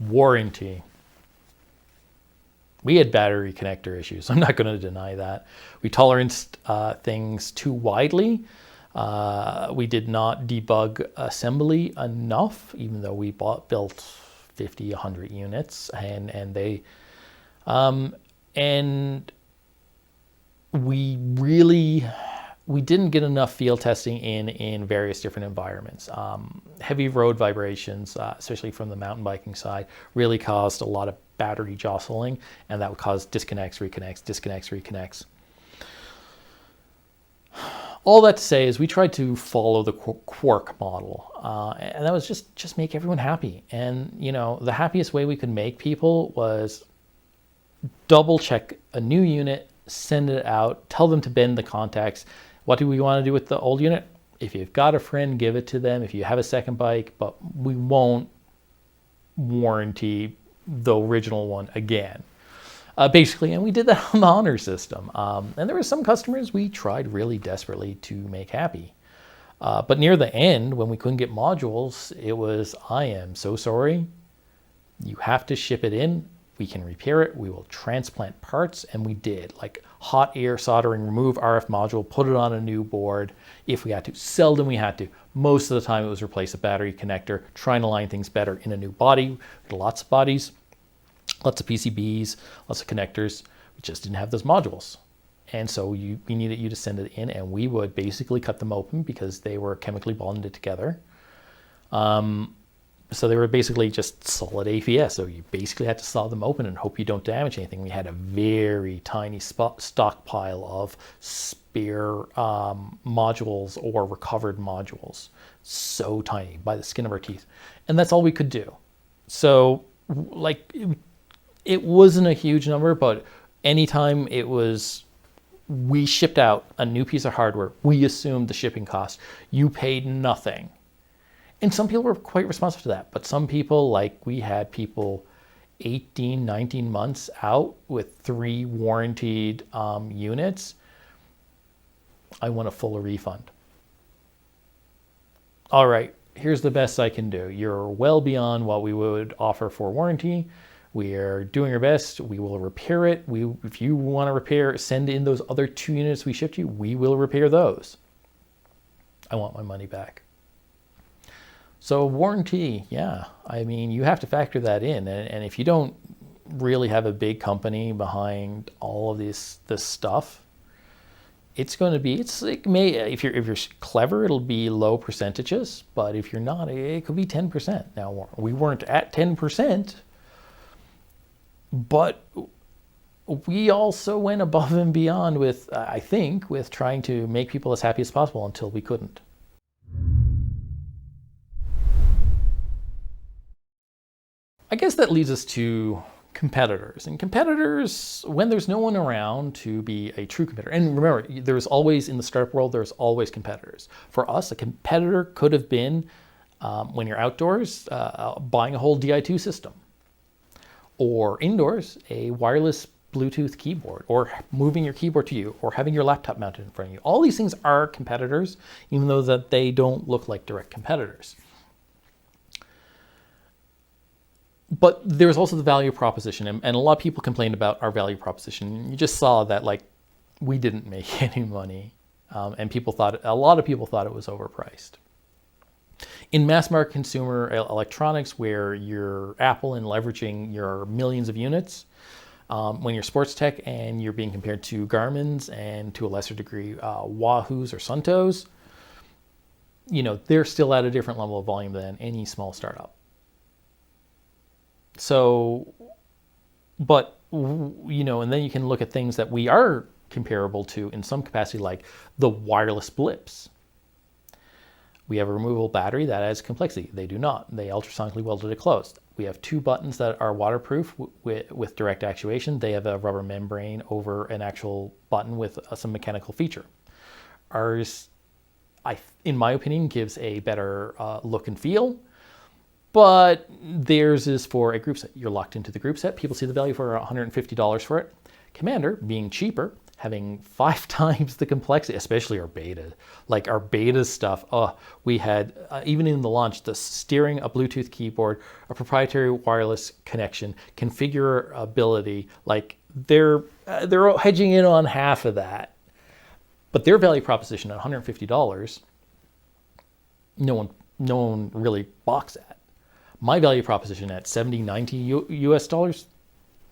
Warranty. We had battery connector issues. I'm not going to deny that. We toleranced things too widely. We did not debug assembly enough, even though we built 50, 100 units, and we didn't get enough field testing in various different environments. Heavy road vibrations, especially from the mountain biking side, really caused a lot of battery jostling, and that would cause disconnects, reconnects. All that to say is we tried to follow the Quark model, and that was just make everyone happy. And the happiest way we could make people was double check a new unit, send it out, tell them to bend the contacts. What do we want to do with the old unit? If you've got a friend, give it to them. If you have a second bike, but we won't warranty the original one again. Basically, and we did that on the honor system. And there were some customers we tried really desperately to make happy. But near the end, when we couldn't get modules, it was, I am so sorry. You have to ship it in. We can repair it. We will transplant parts. And we did, like hot air soldering, remove RF module, put it on a new board if we had to. Seldom we had to. Most of the time it was replace a battery connector, trying to line things better in a new body. Lots of bodies, lots of PCBs, lots of connectors. We just didn't have those modules. And so we needed you to send it in, and we would basically cut them open because they were chemically bonded together. So they were basically just solid APS. So you basically had to saw them open and hope you don't damage anything. We had a very tiny stockpile of spare modules or recovered modules. So tiny, by the skin of our teeth. And that's all we could do. So like it wasn't a huge number, but anytime we shipped out a new piece of hardware, we assumed the shipping cost. You paid nothing. And some people were quite responsive to that. But some people, like we had people 18, 19 months out with 3 warranted units. I want a full refund. All right, here's the best I can do. You're well beyond what we would offer for warranty. We are doing our best. We will repair it. If you want to repair, send in those other 2 units we shipped you. We will repair those. I want my money back. So warranty, yeah, I mean, you have to factor that in. And if you don't really have a big company behind all of this stuff, it's going to be, if you're clever, it'll be low percentages, but if you're not, it could be 10%. Now, we weren't at 10%, but we also went above and beyond with trying to make people as happy as possible until we couldn't. I guess that leads us to competitors. And competitors, when there's no one around to be a true competitor, and remember, there's always, in the startup world, there's always competitors. For us, a competitor could have been, when you're outdoors, buying a whole Di2 system. Or indoors, a wireless Bluetooth keyboard, or moving your keyboard to you, or having your laptop mounted in front of you. All these things are competitors, even though that they don't look like direct competitors. But there's also the value proposition, and a lot of people complained about our value proposition. You just saw that we didn't make any money, and a lot of people thought it was overpriced. In mass market consumer electronics, where you're Apple and leveraging your millions of units, when you're sports tech and you're being compared to Garmin's and to a lesser degree Wahoo's or Sunto's, they're still at a different level of volume than any small startup. So, but, and then you can look at things that we are comparable to in some capacity, like the wireless blips. We have a removable battery that adds complexity. They do not. They ultrasonically welded it closed. We have 2 buttons that are waterproof with direct actuation. They have a rubber membrane over an actual button with some mechanical feature. Ours, in my opinion, gives a better look and feel. But theirs is for a group set. You're locked into the group set. People see the value for $150 for it. Kommander, being cheaper, having 5 times the complexity, especially our beta. Like our beta stuff, we had, even in the launch, the steering, a Bluetooth keyboard, a proprietary wireless connection, configurability, like they're hedging in on half of that. But their value proposition at $150, no one really balks at. My value proposition at 70, 90 US dollars,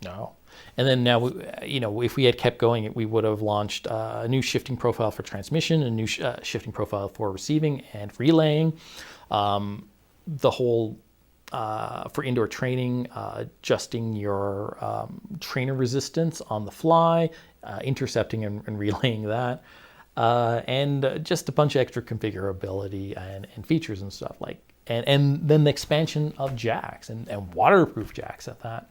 no. And then now, if we had kept going, we would have launched a new shifting profile for transmission, a new shifting profile for receiving and relaying, the whole for indoor training, adjusting your trainer resistance on the fly, intercepting and relaying that, and just a bunch of extra configurability and features and stuff like. And then the expansion of jacks and waterproof jacks at that.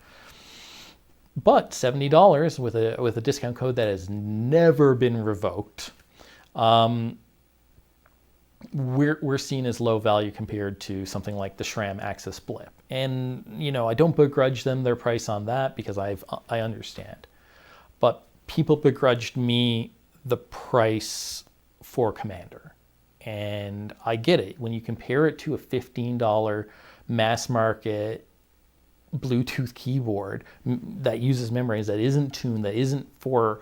But $70 with a discount code that has never been revoked, we're seen as low value compared to something like the SRAM Access Blip. And I don't begrudge them their price on that because I understand. But people begrudged me the price for Kommander. And I get it. When you compare it to a $15 mass market Bluetooth keyboard that uses membranes, that isn't tuned, that isn't for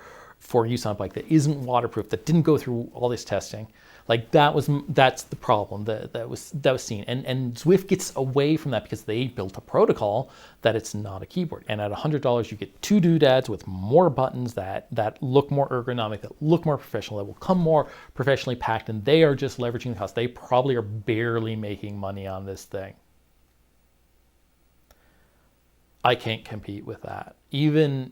use on a bike, that isn't waterproof, that didn't go through all this testing, like that's the problem that was seen. And Zwift gets away from that because they built a protocol that it's not a keyboard. And at $100, you get 2 doodads with more buttons that look more ergonomic, that look more professional, that will come more professionally packed, and they are just leveraging the cost. They probably are barely making money on this thing. I can't compete with that. And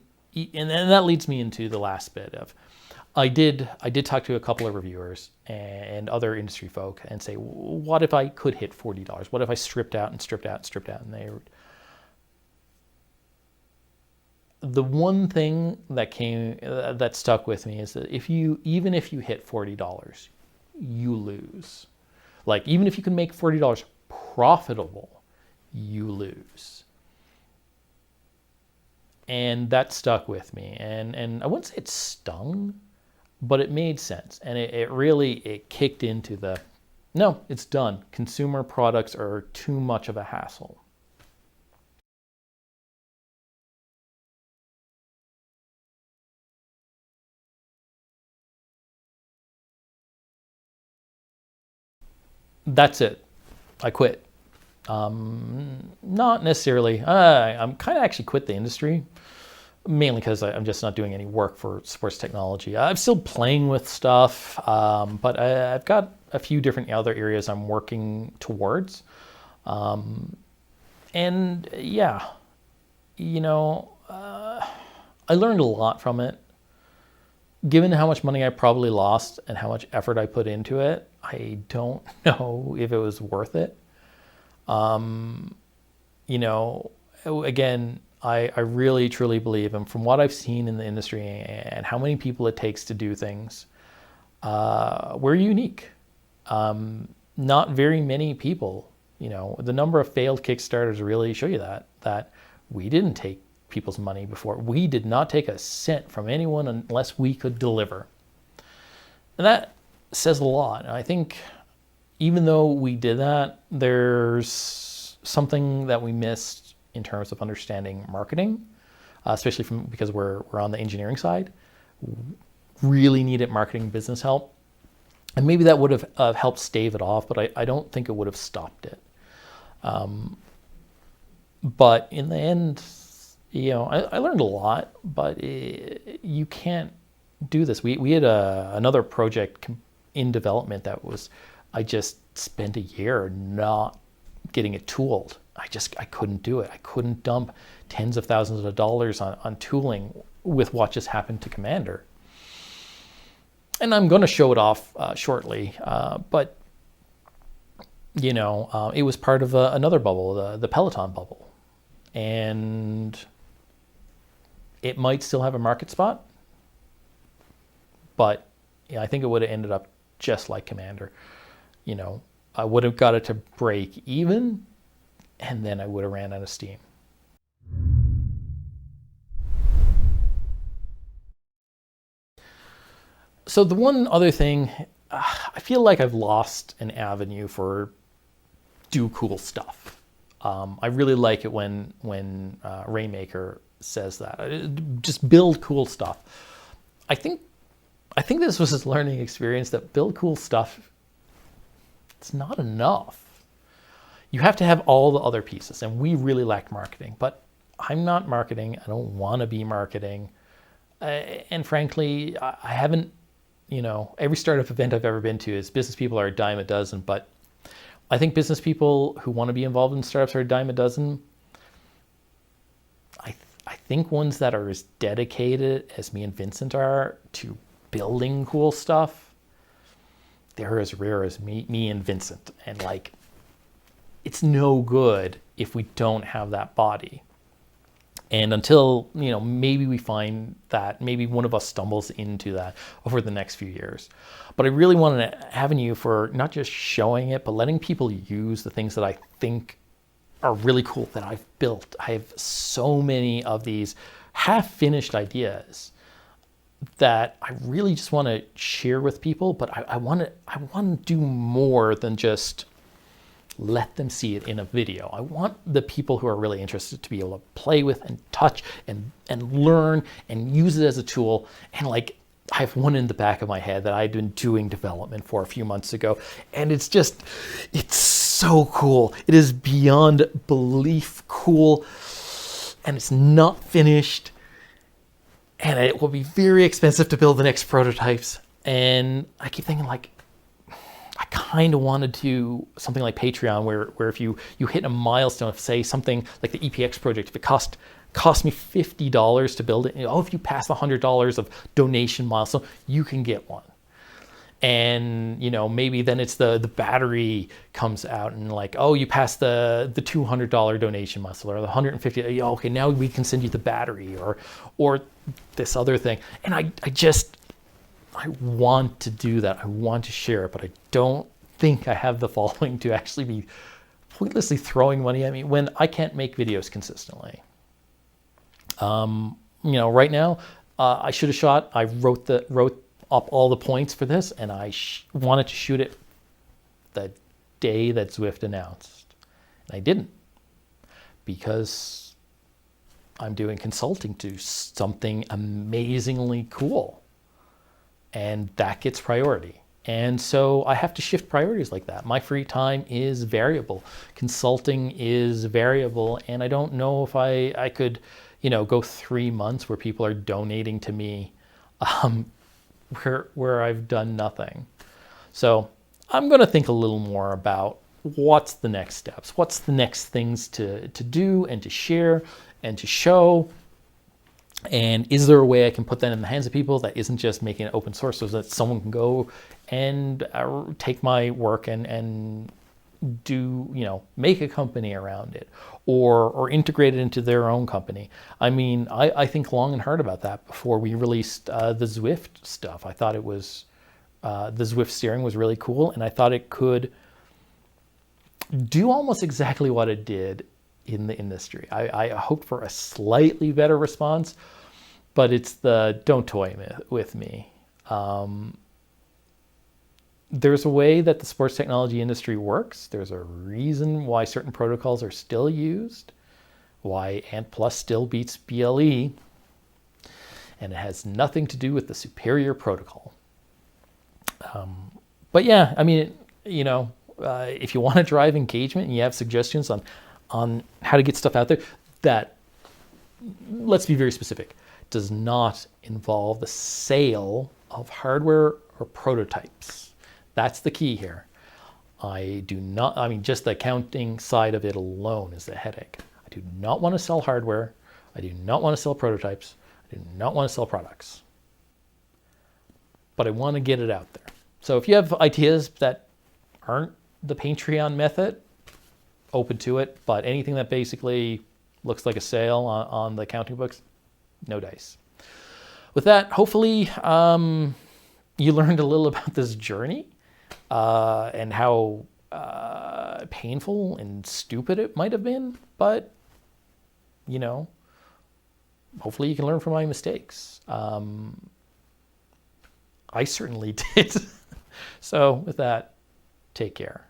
that leads me into the last bit of, I did talk to a couple of reviewers and other industry folk and say, what if I could hit $40? What if I stripped out? And the one thing that stuck with me is that even if you hit $40, you lose. Like, even if you can make $40 profitable, you lose. And that stuck with me. And I wouldn't say it stung, but it made sense. And it really kicked into no, it's done. Consumer products are too much of a hassle. That's it. I quit. Not necessarily. I'm kind of actually quit the industry, mainly because I'm just not doing any work for sports technology. I'm still playing with stuff, but I've got a few different other areas I'm working towards. And yeah, I learned a lot from it. Given how much money I probably lost and how much effort I put into it, I don't know if it was worth it. Again, I really truly believe, and from what I've seen in the industry and how many people it takes to do things, we're unique. Not very many people, the number of failed Kickstarters really show you that we didn't take people's money before. We did not take a cent from anyone unless we could deliver. And that says a lot. And I think even though we did that, there's something that we missed in terms of understanding marketing, especially because we're on the engineering side. Really needed marketing business help. And maybe that would have helped stave it off, but I don't think it would have stopped it. But in the end, I learned a lot, but you can't do this. We had another project in development I just spent a year not getting it tooled. I couldn't do it. I couldn't dump tens of thousands of dollars on tooling with what just happened to Kommander. And I'm going to show it off shortly, but it was part of another bubble, the Peloton bubble. And it might still have a market spot, but I think it would have ended up just like Kommander. I would have got it to break even, and then I would have ran out of steam. So the one other thing, I feel like I've lost an avenue for do cool stuff. I really like it when Rainmaker says that. Just build cool stuff. I think this was his learning experience, that build cool stuff, it's not enough. You have to have all the other pieces, and we really lack marketing. But I'm not marketing. I don't want to be marketing. And frankly, I haven't, every startup event I've ever been to is business people are a dime a dozen, but I think business people who want to be involved in startups are a dime a dozen. I think ones that are as dedicated as me and Vincent are to building cool stuff, they're as rare as me and Vincent. And like, it's no good if we don't have that body. And until, maybe we find that, maybe one of us stumbles into that over the next few years. But I really want an avenue for not just showing it, but letting people use the things that I think are really cool that I've built. I have so many of these half-finished ideas that I really just want to share with people, but I want to do more than just let them see it in a video. I want the people who are really interested to be able to play with and touch and learn and use it as a tool. And like, I have one in the back of my head that I'd been doing development for a few months ago, and it's so cool. It is beyond belief cool, and it's not finished, and it will be very expensive to build the next prototypes. And I keep thinking, like, I kind of wanted to something like Patreon, where if you hit a milestone of, say, something like the EPX project, if it cost me $50 to build it, if you pass the $100 of donation milestone, you can get one. And maybe then it's the battery comes out, and like, you passed the $200 donation milestone, or the $150. Okay, now we can send you the battery, or this other thing. And I want to do that. I want to share it, but I don't think I have the following to actually be pointlessly throwing money at me when I can't make videos consistently. Right now, I should have shot. I wrote up all the points for this, and I wanted to shoot it the day that Zwift announced, and I didn't, because I'm doing consulting to something amazingly cool. And that gets priority. And so I have to shift priorities like that. My free time is variable. Consulting is variable. And I don't know if I could, go 3 months where people are donating to me where I've done nothing. So I'm going to think a little more about what's the next steps. What's the next things to do and to share and to show. And is there a way I can put that in the hands of people that isn't just making it open source, so that someone can go and take my work and do, make a company around it, or integrate it into their own company? I mean, I think long and hard about that before we released the Zwift stuff. I thought it was, the Zwift steering was really cool, and I thought it could do almost exactly what it did in the industry. I hoped for a slightly better response, but it's the don't toy with me. There's a way that the sports technology industry works. There's a reason why certain protocols are still used, why Ant Plus still beats BLE, and it has nothing to do with the superior protocol. But yeah, I mean, if you want to drive engagement and you have suggestions on how to get stuff out there that, let's be very specific, does not involve the sale of hardware or prototypes. That's the key here. Just the accounting side of it alone is the headache. I do not want to sell hardware. I do not want to sell prototypes. I do not want to sell products. But I want to get it out there. So if you have ideas that aren't the Patreon method, open to it, but anything that basically looks like a sale on the accounting books, no dice. With that, hopefully you learned a little about this journey and how painful and stupid it might have been, but hopefully you can learn from my mistakes. I certainly did. So with that, take care.